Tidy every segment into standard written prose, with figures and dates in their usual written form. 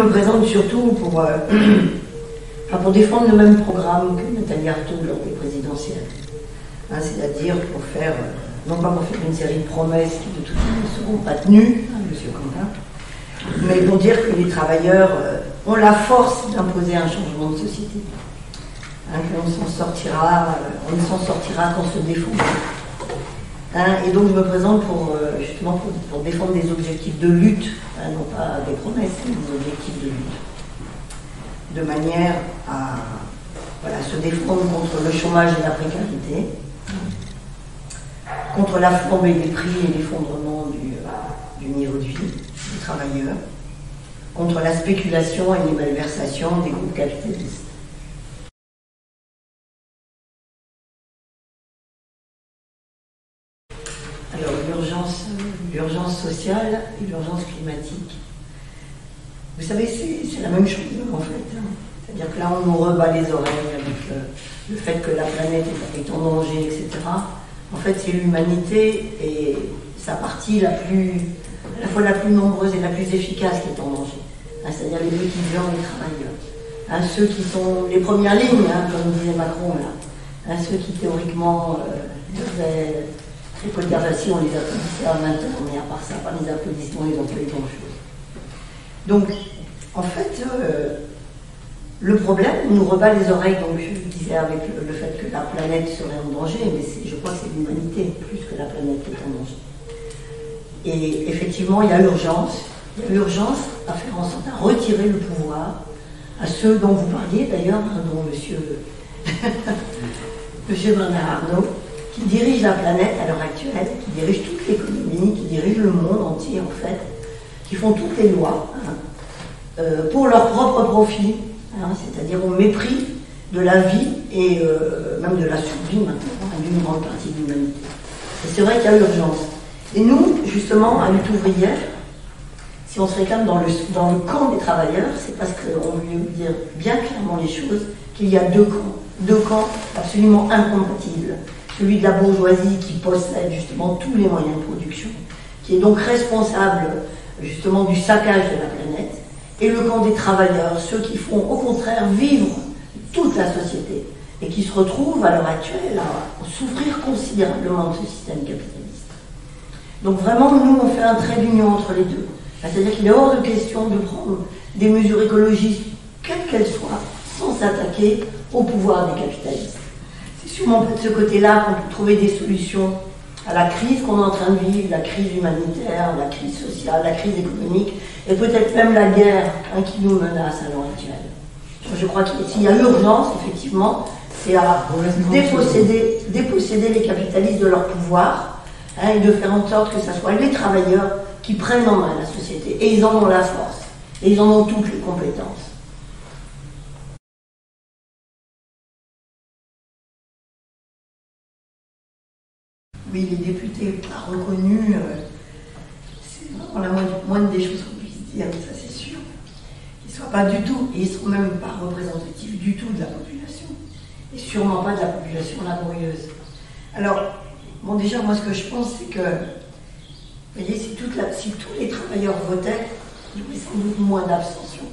me présente surtout pour défendre le même programme que Nathalie Arthaud lors des présidentielles. Hein, c'est-à-dire pour faire, non pas pour faire une série de promesses qui de toute façon ne seront pas tenues, hein, M. Quentin, mais pour dire que les travailleurs ont la force d'imposer un changement de société. Hein, qu'on ne s'en sortira, on ne s'en sortira qu'en se défendant. Hein, et donc je me présente justement pour défendre des objectifs de lutte, hein, non pas des promesses, mais des objectifs de lutte. De manière à se défendre contre le chômage et la précarité, contre la flambée des prix et l'effondrement du niveau de vie des travailleurs, contre la spéculation et les malversations des groupes capitalistes. Alors l'urgence sociale et l'urgence climatique. Vous savez, c'est la même chose en fait. Hein. C'est-à-dire que là, on nous rebat les oreilles avec le fait que la planète est en danger, etc. En fait, c'est l'humanité et sa partie à la fois la plus nombreuse et la plus efficace qui est en danger. Hein, c'est-à-dire les étudiants, les travailleurs. Hein, ceux qui sont les premières lignes, hein, comme disait Macron, là. Hein, ceux qui théoriquement devaient dire si on les applaudissait à 20 heures, mais à part ça, par les applaudissements, ils n'ont pas eu grand-chose. Donc, en fait, le problème nous rebat les oreilles, donc je disais avec le fait que la planète serait en danger, mais je crois que c'est l'humanité plus que la planète qui est en danger. Et effectivement, il y a urgence à faire en sorte à retirer le pouvoir à ceux dont vous parliez d'ailleurs, hein, dont monsieur Bernard Arnault, qui dirige la planète à l'heure actuelle, qui dirige toute l'économie, qui dirige le monde entier en fait, qui font toutes les lois hein, pour leur propre profit, hein, c'est-à-dire au mépris de la vie et même de la survie maintenant d'une grande partie de l'humanité. Et c'est vrai qu'il y a urgence. Et nous, justement, à Lutte ouvrière, si on se réclame dans le camp des travailleurs, c'est parce qu'on veut dire bien clairement les choses, qu'il y a deux camps absolument incompatibles. Celui de la bourgeoisie qui possède justement tous les moyens de production, qui est donc responsable justement du saccage de la planète, et le camp des travailleurs, ceux qui font au contraire vivre toute la société, et qui se retrouvent à l'heure actuelle à souffrir considérablement de ce système capitaliste. Donc vraiment, nous, on fait un trait d'union entre les deux. C'est-à-dire qu'il est hors de question de prendre des mesures écologistes, quelles qu'elles soient, sans s'attaquer au pouvoir des capitalistes. C'est sûrement de ce côté-là qu'on peut trouver des solutions à la crise qu'on est en train de vivre, la crise humanitaire, la crise sociale, la crise économique, et peut-être même la guerre hein, qui nous menace à l'heure actuelle. Je crois qu'il y a urgence, effectivement, c'est à déposséder les capitalistes de leur pouvoir, hein, et de faire en sorte que ce soit les travailleurs qui prennent en main la société. Et ils en ont la force, et ils en ont toutes les compétences. Oui, les députés pas reconnus, c'est vraiment la moindre des choses qu'on puisse dire, ça c'est sûr. Ils ne soient pas du tout, et ils ne sont même pas représentatifs du tout de la population. Et sûrement pas de la population laborieuse. Alors, bon déjà, moi ce que je pense, c'est que, vous voyez, si tous les travailleurs votaient, il y aurait sans doute moins d'abstention.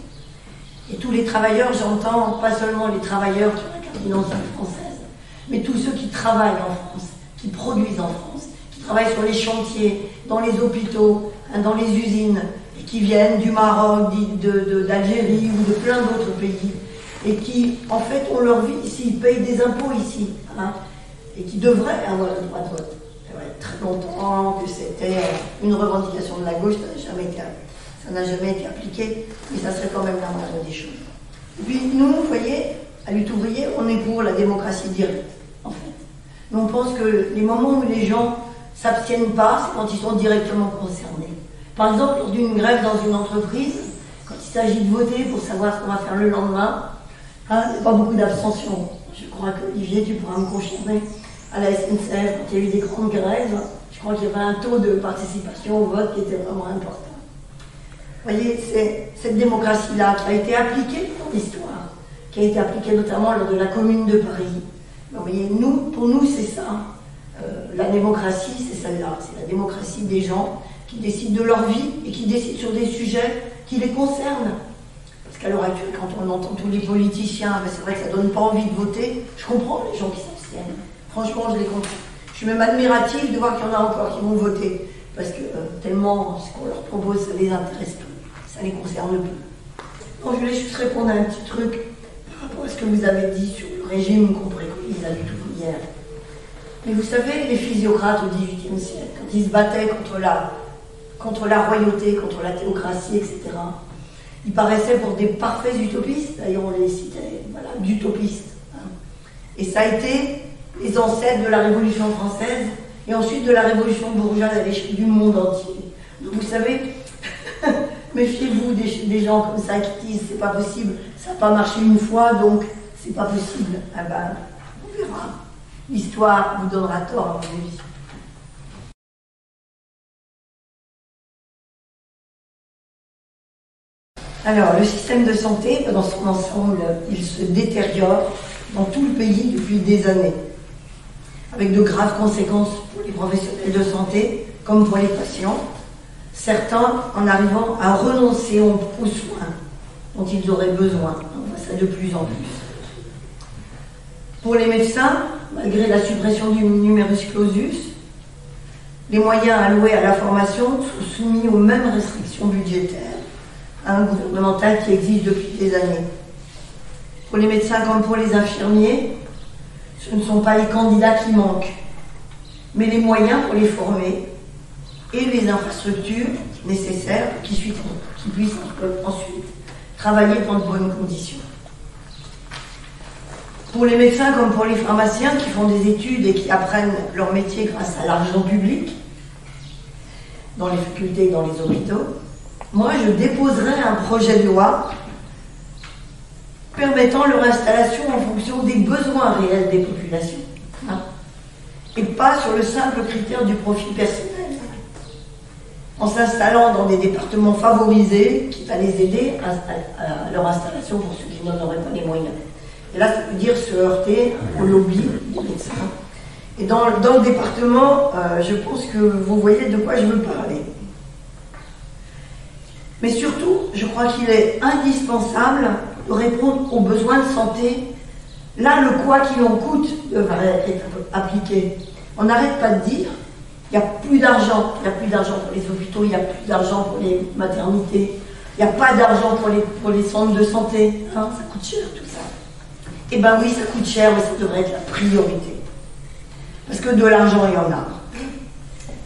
Et tous les travailleurs, j'entends pas seulement les travailleurs qui ont la carte d'identité française, mais tous ceux qui travaillent en France, qui produisent en France, qui travaillent sur les chantiers, dans les hôpitaux, hein, dans les usines, et qui viennent du Maroc, d'Algérie ou de plein d'autres pays, et qui, en fait, ont leur vie ici, ils payent des impôts ici, hein, et qui devraient avoir le droit de vote. C'est vrai, très longtemps que c'était une revendication de la gauche, ça n'a jamais été appliqué, mais ça serait quand même la moindre des choses. Et puis nous, vous voyez, à Lutte ouvrière, on est pour la démocratie directe, en fait. Nous, on pense que les moments où les gens ne s'abstiennent pas, c'est quand ils sont directement concernés. Par exemple, lors d'une grève dans une entreprise, quand il s'agit de voter pour savoir ce qu'on va faire le lendemain, hein, il n'y a pas beaucoup d'abstention. Je crois que Olivier, tu pourras me confirmer, à la SNCF, quand il y a eu des grandes grèves, je crois qu'il y avait un taux de participation au vote qui était vraiment important. Vous voyez, c'est cette démocratie-là qui a été appliquée dans l'histoire, qui a été appliquée notamment lors de la Commune de Paris. Vous voyez, pour nous, c'est ça. La démocratie, c'est celle-là. C'est la démocratie des gens qui décident de leur vie et qui décident sur des sujets qui les concernent. qu'à l'heure actuelle, quand on entend tous les politiciens, c'est vrai que ça donne pas envie de voter. Je comprends les gens qui s'abstiennent. Franchement, je les comprends. Je suis même admirative de voir qu'il y en a encore qui vont voter. Parce que tellement ce qu'on leur propose, ça les intéresse peu. Ça les concerne peu. Donc, je voulais juste répondre à un petit truc par rapport à ce que vous avez dit sur le régime qu'on préconise à tout hier. Mais vous savez, les physiocrates au XVIIIe siècle, quand ils se battaient contre la royauté, contre la théocratie, etc., ils paraissaient pour des parfaits utopistes. D'ailleurs, on les citait, voilà, d'utopistes. Et ça a été les ancêtres de la Révolution française et ensuite de la Révolution bourgeoise à l'échelle du monde entier. Donc vous savez, méfiez-vous des gens comme ça qui disent c'est pas possible, ça n'a pas marché une fois, donc c'est pas possible. Ah ben, on verra. L'histoire vous donnera tort, à mon avis. Alors, le système de santé, dans son ensemble, il se détériore dans tout le pays depuis des années, avec de graves conséquences pour les professionnels de santé, comme pour les patients, certains en arrivant à renoncer aux soins dont ils auraient besoin. On voit ça de plus en plus. Pour les médecins, malgré la suppression du numerus clausus, les moyens alloués à la formation sont soumis aux mêmes restrictions budgétaires gouvernementales qui existent depuis des années. Pour les médecins comme pour les infirmiers, ce ne sont pas les candidats qui manquent, mais les moyens pour les former et les infrastructures nécessaires pour qu'ils puissent ensuite travailler dans de bonnes conditions. Pour les médecins comme pour les pharmaciens qui font des études et qui apprennent leur métier grâce à l'argent public, dans les facultés et dans les hôpitaux, moi je déposerai un projet de loi permettant leur installation en fonction des besoins réels des populations, et pas sur le simple critère du profit personnel, en s'installant dans des départements favorisés qui va les aider à leur installation pour ceux qui n'en auraient pas les moyens. Et là, ça veut dire se heurter au lobby des médecins. Et dans le département, je pense que vous voyez de quoi je veux parler. Mais surtout, je crois qu'il est indispensable de répondre aux besoins de santé. Là, le quoi qu'il en coûte devrait être appliqué. On n'arrête pas de dire il n'y a plus d'argent. Il n'y a plus d'argent pour les hôpitaux, il n'y a plus d'argent pour les maternités, il n'y a pas d'argent pour les centres de santé. Ça coûte cher tout ça. Eh bien oui, ça coûte cher, mais ça devrait être la priorité. Parce que de l'argent, il y en a.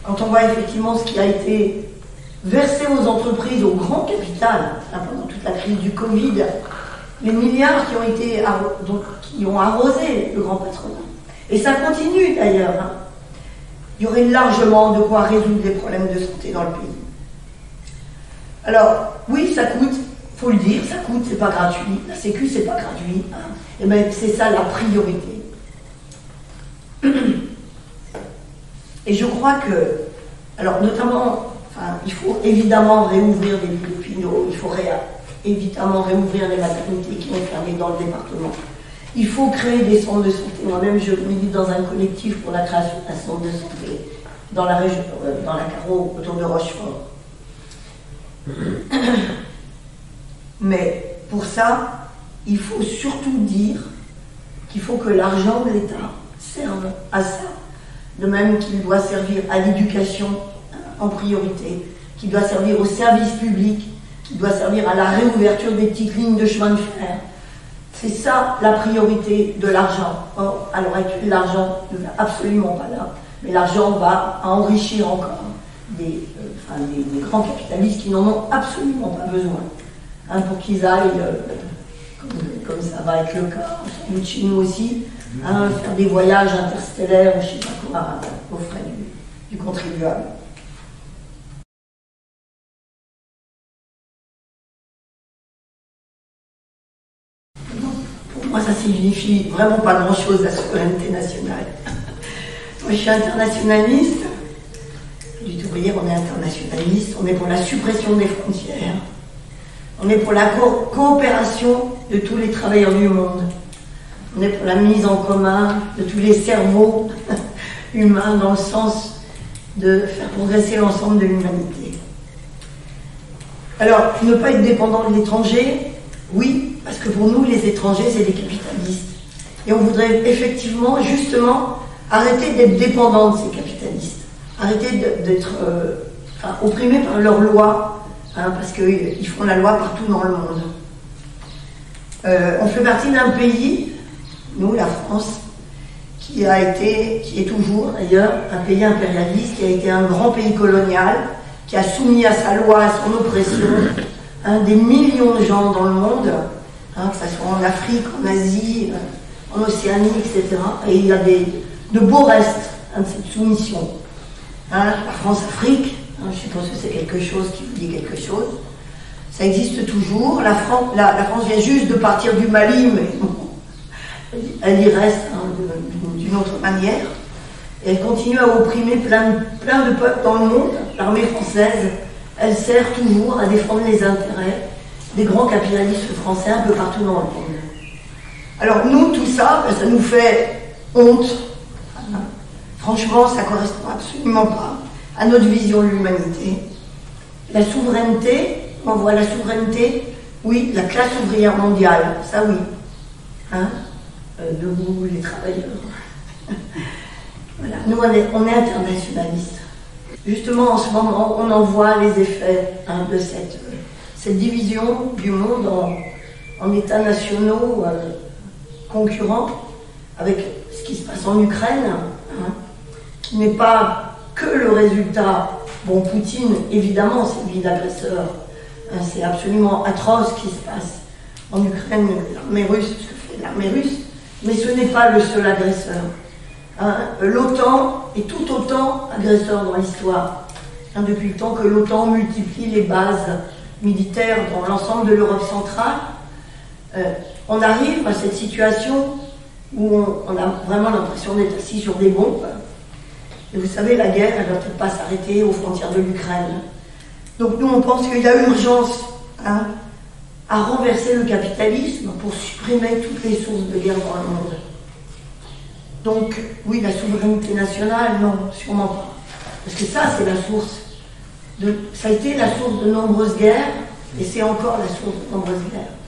Quand on voit effectivement ce qui a été versé aux entreprises, au grand capital, pendant toute la crise du Covid, les milliards qui ont arrosé le grand patronat. Et ça continue d'ailleurs. Il y aurait largement de quoi résoudre les problèmes de santé dans le pays. Alors, oui, ça coûte, il faut le dire, ça coûte, c'est pas gratuit. La Sécu, c'est pas gratuit. Et bien, c'est ça la priorité. Et je crois que, alors notamment, il faut évidemment réouvrir les hôpitaux, il faut évidemment réouvrir les maternités qui ont fermé dans le département. Il faut créer des centres de santé. Moi-même, je milite dans un collectif pour la création d'un centre de santé dans la région, dans la Carreau, autour de Rochefort. Mais pour ça, il faut surtout dire qu'il faut que l'argent de l'État serve à ça. De même qu'il doit servir à l'éducation en priorité, qu'il doit servir au service public, qu'il doit servir à la réouverture des petites lignes de chemin de fer. C'est ça la priorité de l'argent. Or, à l'heure actuelle, l'argent ne va absolument pas là. Mais l'argent va enrichir encore des grands capitalistes qui n'en ont absolument pas besoin. Pour qu'ils aillent, comme ça va être le cas, chez nous aussi, faire des voyages interstellaires ou je ne sais pas quoi, aux frais du contribuable. Pour moi, ça signifie vraiment pas grand-chose, la souveraineté nationale. Moi, je suis internationaliste. Du tout, vous voyez, on est internationaliste. On est pour la suppression des frontières. On est pour la coopération de tous les travailleurs du monde. On est pour la mise en commun de tous les cerveaux humains dans le sens de faire progresser l'ensemble de l'humanité. Alors, ne pas être dépendant de l'étranger, Oui, parce que pour nous, les étrangers, c'est des capitalistes. Et on voudrait effectivement, justement, arrêter d'être dépendants de ces capitalistes. Arrêter d'être opprimés par leurs lois, parce qu'ils font la loi partout dans le monde. On fait partie d'un pays, nous, la France, qui est toujours d'ailleurs un pays impérialiste, qui a été un grand pays colonial, qui a soumis à sa loi, à son oppression, des millions de gens dans le monde, que ce soit en Afrique, en Asie, en Océanie, etc. Et il y a de beaux restes de cette soumission. La France-Afrique, je suppose que c'est quelque chose qui vous dit quelque chose. Ça existe toujours. La France vient juste de partir du Mali, mais elle y reste d'une autre manière. Et elle continue à opprimer plein de peuples dans le monde. L'armée française, elle sert toujours à défendre les intérêts des grands capitalistes français un peu partout dans le monde. Alors nous, tout ça, ça nous fait honte. Franchement, ça ne correspond absolument pas à notre vision de l'humanité. La souveraineté, on voit la souveraineté, oui, la classe ouvrière mondiale, ça oui. Debout, les travailleurs. Voilà. Nous, on est internationalistes. Justement, en ce moment, on en voit les effets de cette division du monde en États nationaux concurrents, avec ce qui se passe en Ukraine, qui n'est pas que le résultat. Bon, Poutine, évidemment, c'est lui l'agresseur. C'est absolument atroce ce qui se passe en Ukraine, l'armée russe, ce que fait l'armée russe, mais ce n'est pas le seul agresseur. L'OTAN est tout autant agresseur dans l'histoire. Depuis le temps que l'OTAN multiplie les bases militaires dans l'ensemble de l'Europe centrale, on arrive à cette situation où on a vraiment l'impression d'être assis sur des bombes. Et vous savez, la guerre, elle ne va peut-être pas s'arrêter aux frontières de l'Ukraine. Donc nous, on pense qu'il y a urgence à renverser le capitalisme pour supprimer toutes les sources de guerre dans le monde. Donc, oui, la souveraineté nationale, non, sûrement pas. Parce que ça, c'est la source. Ça a été la source de nombreuses guerres, et c'est encore la source de nombreuses guerres.